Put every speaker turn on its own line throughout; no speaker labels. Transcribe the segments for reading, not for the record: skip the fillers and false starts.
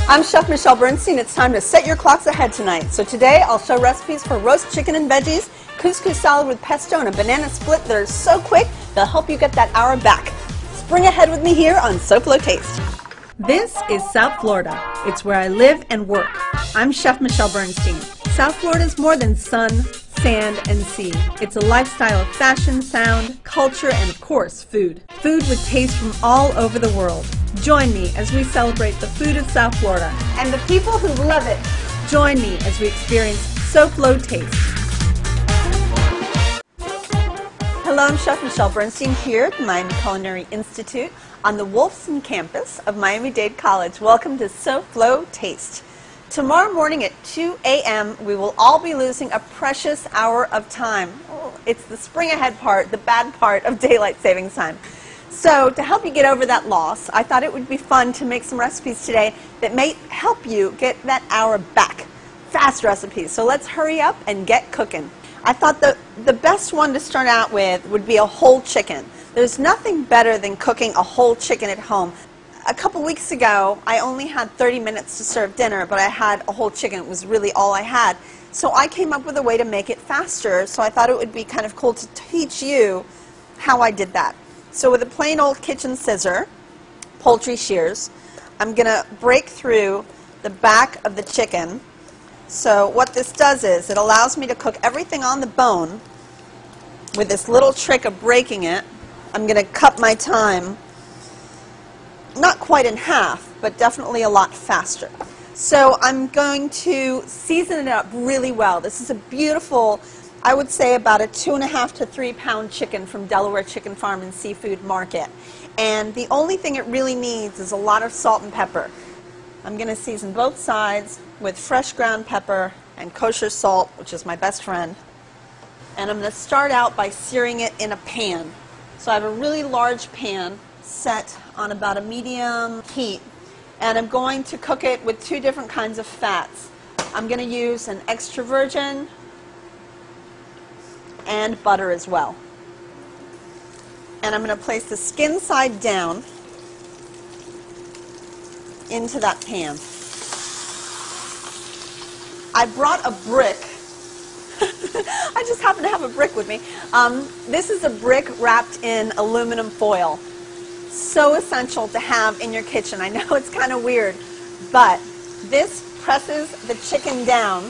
I'm Chef Michelle Bernstein. It's time to set your clocks ahead tonight. So today I'll show recipes for roast chicken and veggies, couscous salad with pesto, and a banana split that are so quick they'll help you get that hour back. Spring ahead with me here on SoFlo Taste. This is South Florida. It's where I live and work. I'm Chef Michelle Bernstein. South Florida is more than sun, sand, and sea. It's a lifestyle of fashion, sound, culture, and of course, food. Food with taste from all over the world. Join me as we celebrate the food of South Florida and the people who love it. Join me as we experience SoFlo Taste. Hello, I'm Chef Michelle Bernstein here at the Miami Culinary Institute on the Wolfson campus of Miami-Dade College. Welcome to SoFlo Taste. Tomorrow morning at 2 a.m. we will all be losing a precious hour of time. Oh, it's the spring ahead part, the bad part of daylight savings time. So to help you get over that loss, I thought it would be fun to make some recipes today that may help you get that hour back. Fast recipes. So let's hurry up and get cooking. I thought the best one to start out with would be a whole chicken. There's nothing better than cooking a whole chicken at home. A couple weeks ago, I only had 30 minutes to serve dinner, but I had a whole chicken. It was really all I had. So I came up with a way to make it faster, so I thought it would be kind of cool to teach you how I did that. So with a plain old kitchen scissor, poultry shears, I'm going to break through the back of the chicken. So what this does is it allows me to cook everything on the bone. With this little trick of breaking it, I'm going to cut my time not quite in half, but definitely a lot faster. So I'm going to season it up really well. This is a beautiful, I would say about a 2.5 to 3 pound chicken from Delaware Chicken Farm and Seafood Market. And the only thing it really needs is a lot of salt and pepper. I'm going to season both sides with fresh ground pepper and kosher salt, which is my best friend. And I'm going to start out by searing it in a pan. So I have a really large pan set on about a medium heat, and I'm going to cook it with 2 different kinds of fats. I'm going to use an extra virgin and butter as well. And I'm going to place the skin side down into that pan. I brought a brick. I just happen to have a brick with me. This is a brick wrapped in aluminum foil. So essential to have in your kitchen. I know it's kind of weird, but this presses the chicken down,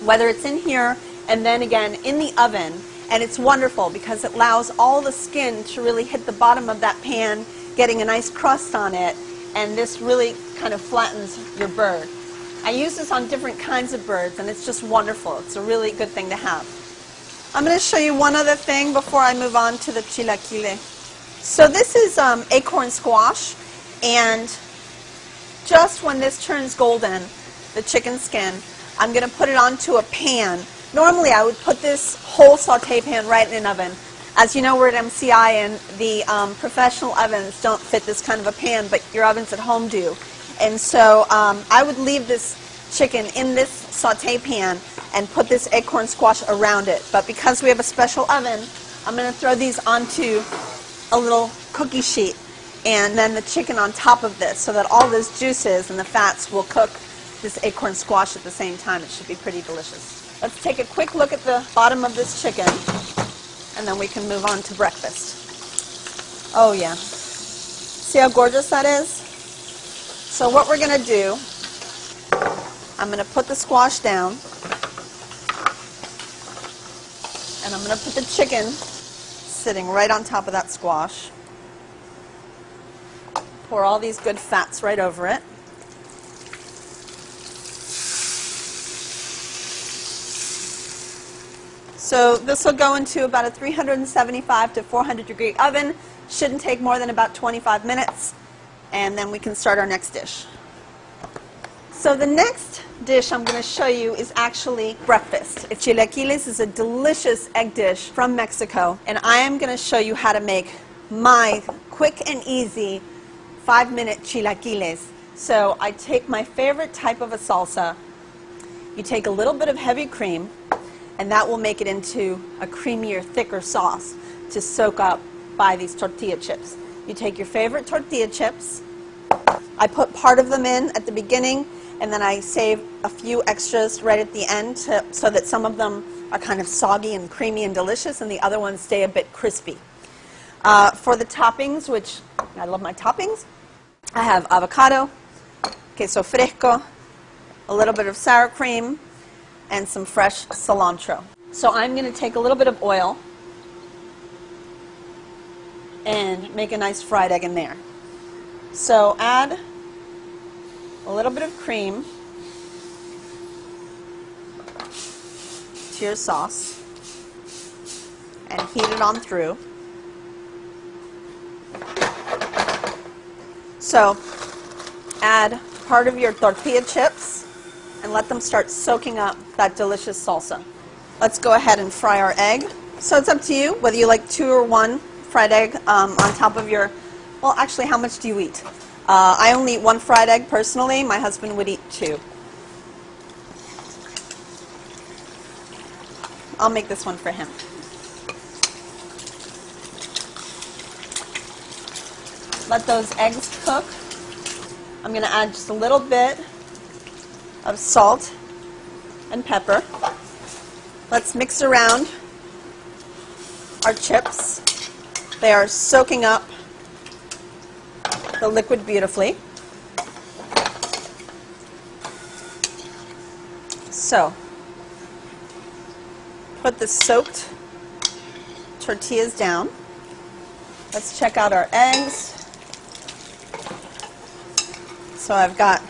whether it's in here and then again in the oven, and it's wonderful because it allows all the skin to really hit the bottom of that pan, getting a nice crust on it, and this really kind of flattens your bird. I use this on different kinds of birds, and it's just wonderful. It's a really good thing to have. I'm going to show you one other thing before I move on to the chilaquiles. So this is acorn squash, and just when this turns golden, the chicken skin, I'm going to put it onto a pan. Normally I would put this whole saute pan right in an oven. As you know, we're at MCI, and the professional ovens don't fit this kind of a pan, but your ovens at home do. And so I would leave this chicken in this saute pan and put this acorn squash around it. But because we have a special oven, I'm going to throw these onto a little cookie sheet, and then the chicken on top of this, so that all those juices and the fats will cook this acorn squash at the same time. It should be pretty delicious. Let's take a quick look at the bottom of this chicken, and then we can move on to breakfast. Oh yeah. See how gorgeous that is? So what we're going to do, I'm going to put the squash down, and I'm going to put the chicken sitting right on top of that squash. Pour all these good fats right over it. So this will go into about a 375 to 400 degree oven. Shouldn't take more than about 25 minutes, and then we can start our next dish. So the next dish I'm going to show you is actually breakfast. Chilaquiles is a delicious egg dish from Mexico, and I am going to show you how to make my quick and easy 5-minute chilaquiles. So I take my favorite type of a salsa. You take a little bit of heavy cream, and that will make it into a creamier, thicker sauce to soak up by these tortilla chips. You take your favorite tortilla chips, I put part of them in at the beginning, and then I save a few extras right at the end so that some of them are kind of soggy and creamy and delicious, and the other ones stay a bit crispy. For the toppings, which I love my toppings, I have avocado, queso fresco, a little bit of sour cream, and some fresh cilantro. So I'm going to take a little bit of oil and make a nice fried egg in there. So add a little bit of cream to your sauce and heat it on through. So add part of your tortilla chips and let them start soaking up that delicious salsa. Let's go ahead and fry our egg. So it's up to you whether you like 2 or 1 fried egg on top of your, well, actually, how much do you eat? I only eat 1 fried egg personally. My husband would eat 2. I'll make this one for him. Let those eggs cook. I'm going to add just a little bit of salt and pepper. Let's mix around our chips. They are soaking up the liquid beautifully. So, put the soaked tortillas down. Let's check out our eggs. So I've got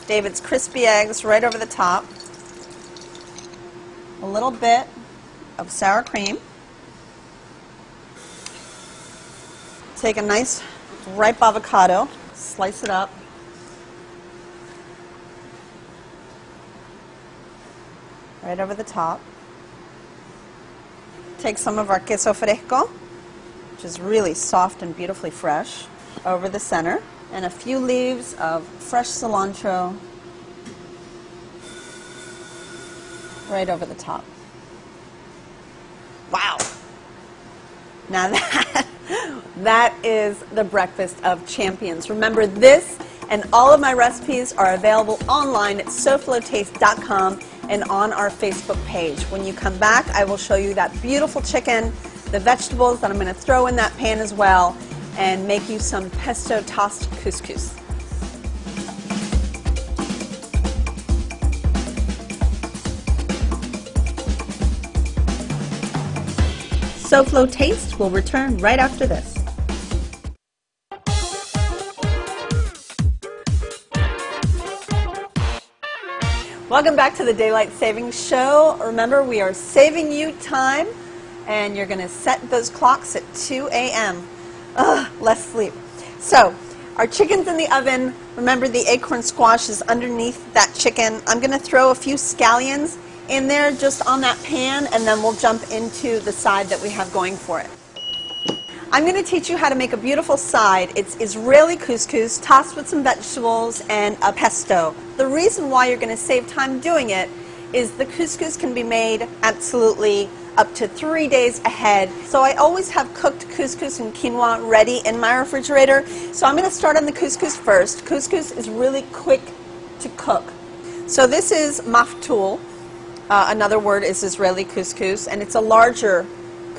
David's crispy eggs right over the top. A little bit of sour cream. Take a nice ripe avocado, slice it up. Right over the top. Take some of our queso fresco, which is really soft and beautifully fresh, over the center, and a few leaves of fresh cilantro right over the top. Wow! Now that is the breakfast of champions. Remember, this and all of my recipes are available online at SoFloTaste.com and on our Facebook page. When you come back, I will show you that beautiful chicken, the vegetables that I'm going to throw in that pan as well, and make you some pesto tossed couscous. SoFlo Taste will return right after this. Welcome back to the Daylight Savings Show. Remember, we are saving you time, and you're going to set those clocks at 2 a.m. Less sleep. So, our chicken's in the oven. Remember, the acorn squash is underneath that chicken. I'm going to throw a few scallions in there just on that pan, and then we'll jump into the side that we have going for it. I'm going to teach you how to make a beautiful side. It's Israeli couscous tossed with some vegetables and a pesto. The reason why you're going to save time doing it is the couscous can be made absolutely up to 3 days ahead. So I always have cooked couscous and quinoa ready in my refrigerator. So I'm going to start on the couscous first. Couscous is really quick to cook. So this is maftool. Another word is Israeli couscous, and it's a larger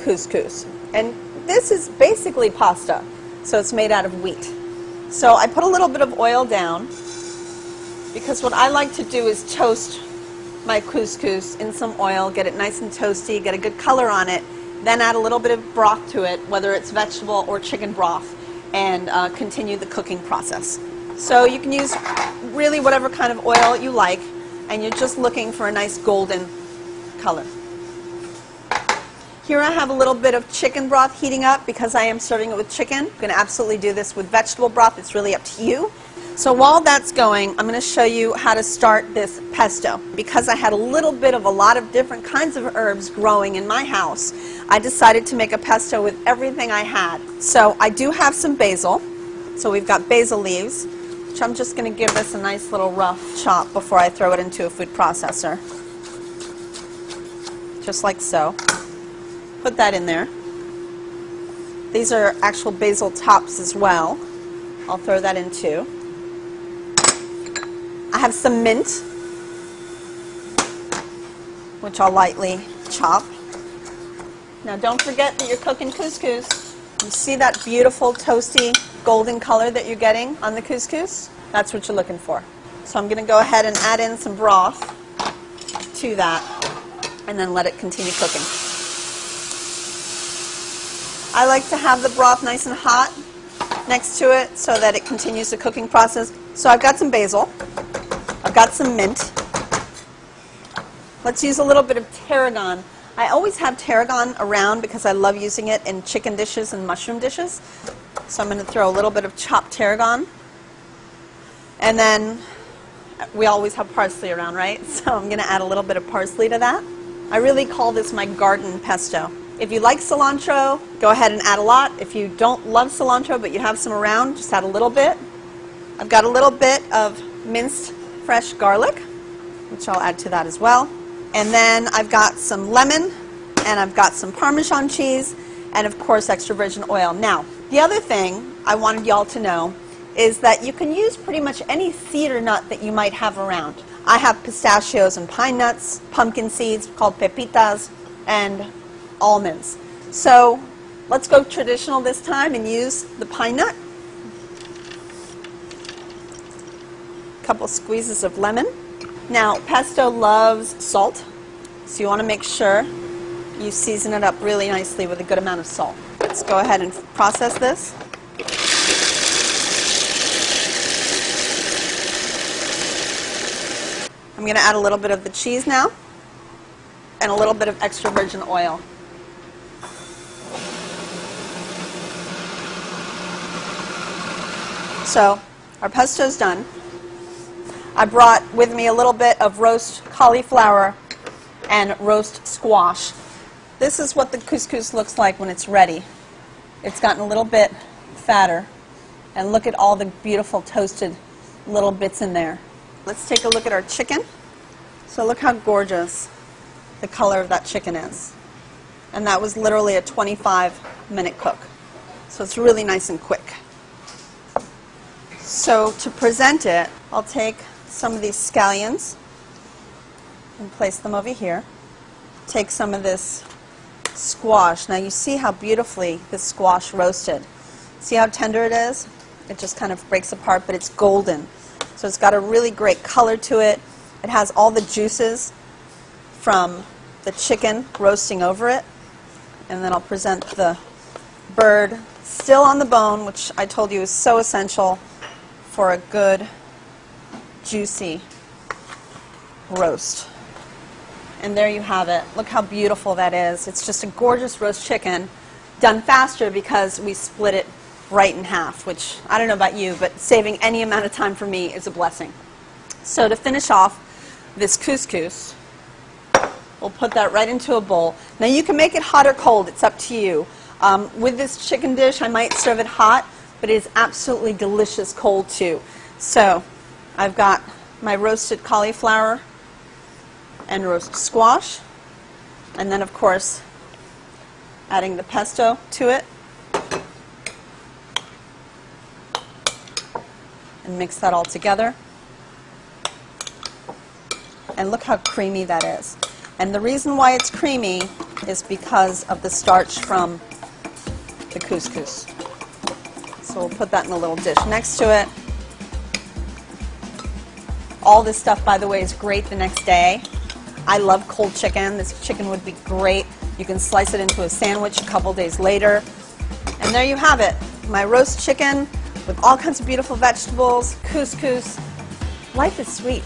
couscous. And this is basically pasta, so it's made out of wheat. So I put a little bit of oil down because what I like to do is toast my couscous in some oil, get it nice and toasty, get a good color on it, then add a little bit of broth to it, whether it's vegetable or chicken broth, and continue the cooking process. So you can use really whatever kind of oil you like, and you're just looking for a nice golden color. Here I have a little bit of chicken broth heating up because I am serving it with chicken. I'm going to absolutely do this with vegetable broth. It's really up to you. So while that's going, I'm going to show you how to start this pesto. Because I had a little bit of a lot of different kinds of herbs growing in my house, I decided to make a pesto with everything I had. So I do have some basil. So we've got basil leaves, which I'm just going to give this a nice little rough chop before I throw it into a food processor. Just like so. Put that in there. These are actual basil tops as well. I'll throw that in too. I have some mint, which I'll lightly chop. Now don't forget that you're cooking couscous. You see that beautiful toasty golden color that you're getting on the couscous? That's what you're looking for. So I'm going to go ahead and add in some broth to that and then let it continue cooking. I like to have the broth nice and hot next to it so that it continues the cooking process. So I've got some basil. I've got some mint. Let's use a little bit of tarragon. I always have tarragon around because I love using it in chicken dishes and mushroom dishes. So I'm going to throw a little bit of chopped tarragon. And then we always have parsley around, right? So I'm going to add a little bit of parsley to that. I really call this my garden pesto. If you like cilantro, go ahead and add a lot. If you don't love cilantro but you have some around, just add a little bit. I've got a little bit of minced fresh garlic, which I'll add to that as well. And then I've got some lemon, and I've got some Parmesan cheese, and of course extra virgin oil. Now, the other thing I wanted y'all to know is that you can use pretty much any seed or nut that you might have around. I have pistachios and pine nuts, pumpkin seeds called pepitas, and almonds. So let's go traditional this time and use the pine nut. A couple squeezes of lemon. Now, pesto loves salt, so you want to make sure you season it up really nicely with a good amount of salt. Let's go ahead and process this. I'm going to add a little bit of the cheese now and a little bit of extra virgin oil. So our pesto's done. I brought with me a little bit of roast cauliflower and roast squash. This is what the couscous looks like when it's ready. It's gotten a little bit fatter. And look at all the beautiful toasted little bits in there. Let's take a look at our chicken. So look how gorgeous the color of that chicken is. And that was literally a 25-minute cook. So it's really nice and quick. So to present it, I'll take some of these scallions and place them over here. Take some of this squash. Now you see how beautifully this squash roasted. See how tender it is? It just kind of breaks apart, but it's golden. So it's got a really great color to it. It has all the juices from the chicken roasting over it. And then I'll present the bird still on the bone, which I told you is so essential for a good, juicy roast. And there you have it. Look how beautiful that is. It's just a gorgeous roast chicken done faster because we split it right in half, which I don't know about you, but saving any amount of time for me is a blessing. So to finish off this couscous, we'll put that right into a bowl. Now you can make it hot or cold. It's up to you. With this chicken dish, I might serve it hot, but it is absolutely delicious cold too. So I've got my roasted cauliflower and roast squash, and then of course adding the pesto to it, and mix that all together. And look how creamy that is. And the reason why it's creamy is because of the starch from the couscous. So we'll put that in a little dish next to it. All this stuff, by the way, is great the next day. I love cold chicken. This chicken would be great. You can slice it into a sandwich a couple days later. And there you have it. My roast chicken with all kinds of beautiful vegetables, couscous. Life is sweet.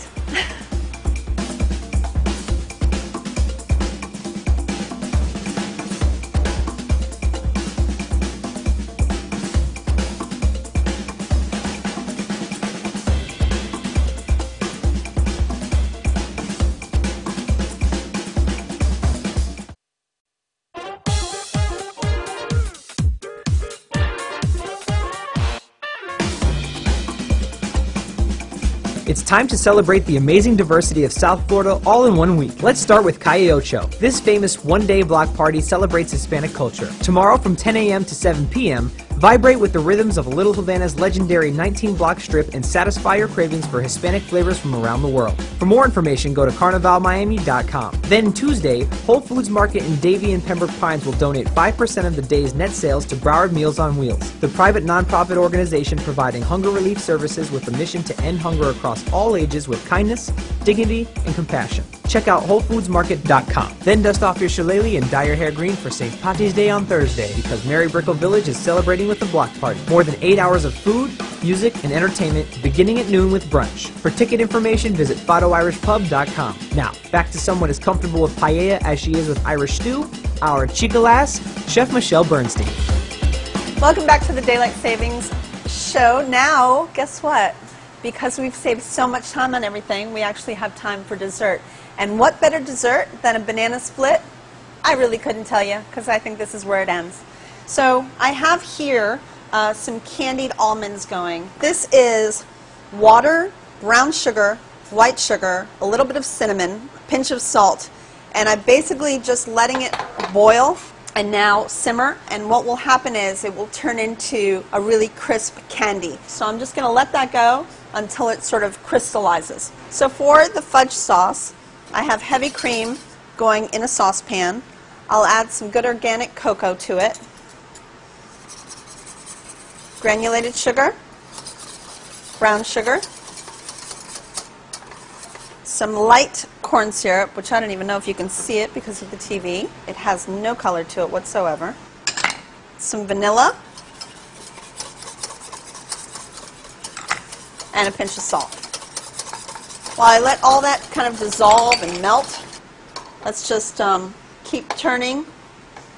It's time to celebrate the amazing diversity of South Florida all in 1 week. Let's start with Calle Ocho. This famous one-day block party celebrates Hispanic culture. Tomorrow from 10 a.m. to 7 p.m., Vibrate with the rhythms of Little Havana's legendary 19-block strip and satisfy your cravings for Hispanic flavors from around the world. For more information, go to CarnivalMiami.com. Then Tuesday, Whole Foods Market in Davie and Pembroke Pines will donate 5% of the day's net sales to Broward Meals on Wheels, the private nonprofit organization providing hunger relief services with a mission to end hunger across all ages with kindness, dignity, and compassion. Check out WholeFoodsMarket.com. Then dust off your shillelagh and dye your hair green for St. Patty's Day on Thursday, because Mary Brickell Village is celebrating with a block party. More than 8 hours of food, music, and entertainment beginning at noon with brunch. For ticket information, visit FadoIrishPub.com. Now, back to someone as comfortable with paella as she is with Irish stew, our CHILAQUILES, Chef Michelle Bernstein.
Welcome back to the Daylight Savings Show. Now, guess what? Because we've saved so much time on everything, we actually have time for dessert. And what better dessert than a banana split? I really couldn't tell you, because I think this is where it ends. So I have here some candied almonds going. This is water, brown sugar, white sugar, a little bit of cinnamon, a pinch of salt, and I'm basically just letting it boil and now simmer, and what will happen is it will turn into a really crisp candy. So I'm just going to let that go until it sort of crystallizes. So for the fudge sauce, I have heavy cream going in a saucepan. I'll add some good organic cocoa to it, granulated sugar, brown sugar, some light corn syrup, which I don't even know if you can see it because of the TV. It has no color to it whatsoever. Some vanilla, and a pinch of salt. While I let all that kind of dissolve and melt, let's just keep turning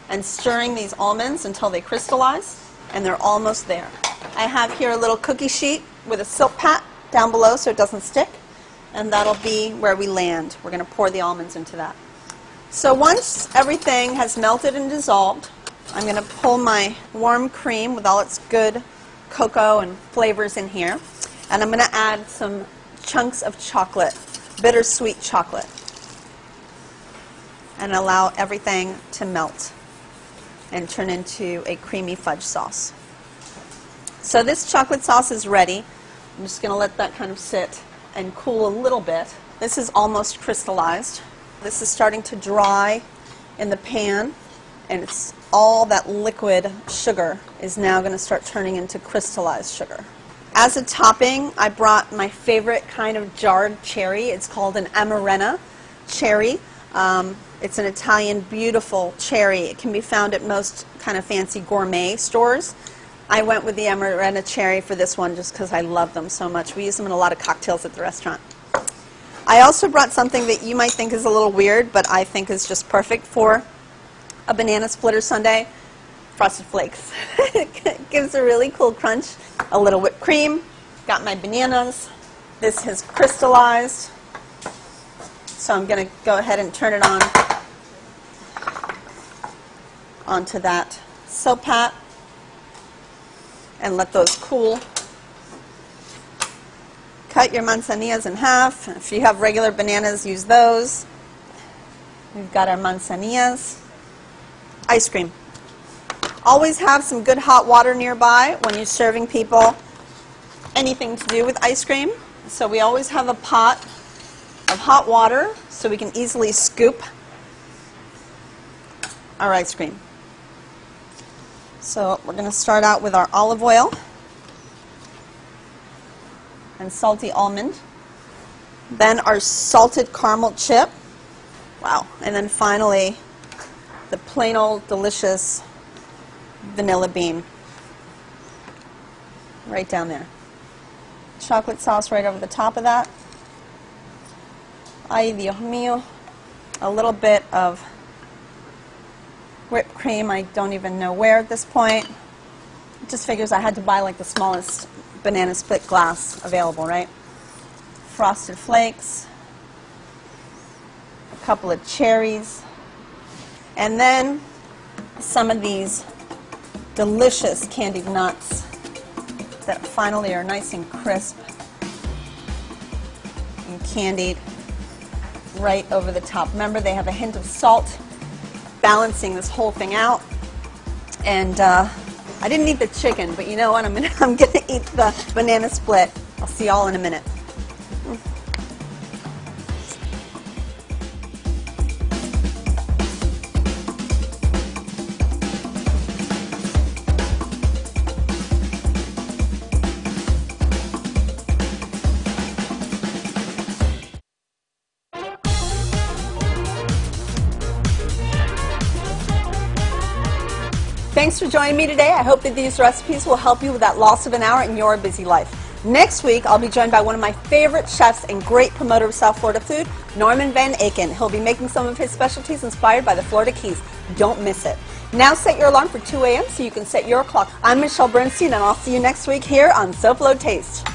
and stirring these almonds until they crystallize, and they're almost there. I have here a little cookie sheet with a silk pat down below so it doesn't stick, and that'll be where we land. We're going to pour the almonds into that. So once everything has melted and dissolved, I'm going to pull my warm cream with all its good cocoa and flavors in here, and I'm going to add some chunks of chocolate, bittersweet chocolate, and allow everything to melt and turn into a creamy fudge sauce. So this chocolate sauce is ready. I'm just going to let that kind of sit and cool a little bit. This is almost crystallized. This is starting to dry in the pan, and it's all that liquid sugar is now going to start turning into crystallized sugar. As a topping, I brought my favorite kind of jarred cherry. It's called an Amarena cherry. It's an Italian beautiful cherry. It can be found at most kind of fancy gourmet stores. I went with the Amarena cherry for this one just because I love them so much. We use them in a lot of cocktails at the restaurant. I also brought something that you might think is a little weird, but I think is just perfect for a banana splitter sundae. Frosted Flakes. It gives a really cool crunch. A little whipped cream. Got my bananas. This has crystallized. So I'm going to go ahead and turn it on onto that soap pat and let those cool. Cut your manzanillas in half. If you have regular bananas, use those. We've got our manzanillas. Ice cream. Always have some good hot water nearby when you're serving people anything to do with ice cream. So we always have a pot of hot water so we can easily scoop our ice cream. So we're going to start out with our olive oil and salty almond. Then our salted caramel chip. Wow. And then finally the plain old delicious vanilla bean right down there. Chocolate sauce right over the top of that. Ay, Dios mío. A little bit of whipped cream. I don't even know where at this point. It just figures I had to buy like the smallest banana split glass available, right? Frosted Flakes. A couple of cherries. And then some of these delicious candied nuts that finally are nice and crisp and candied right over the top. Remember, they have a hint of salt balancing this whole thing out. And I didn't eat the chicken, but you know what? I'm gonna eat the banana split. I'll see y'all in a minute. Thanks for joining me today. I hope that these recipes will help you with that loss of an hour in your busy life. Next week, I'll be joined by one of my favorite chefs and great promoter of South Florida food, Norman Van Aken. He'll be making some of his specialties inspired by the Florida Keys. Don't miss it. Now set your alarm for 2 a.m. so you can set your clock. I'm Michelle Bernstein, and I'll see you next week here on SoFlo Taste.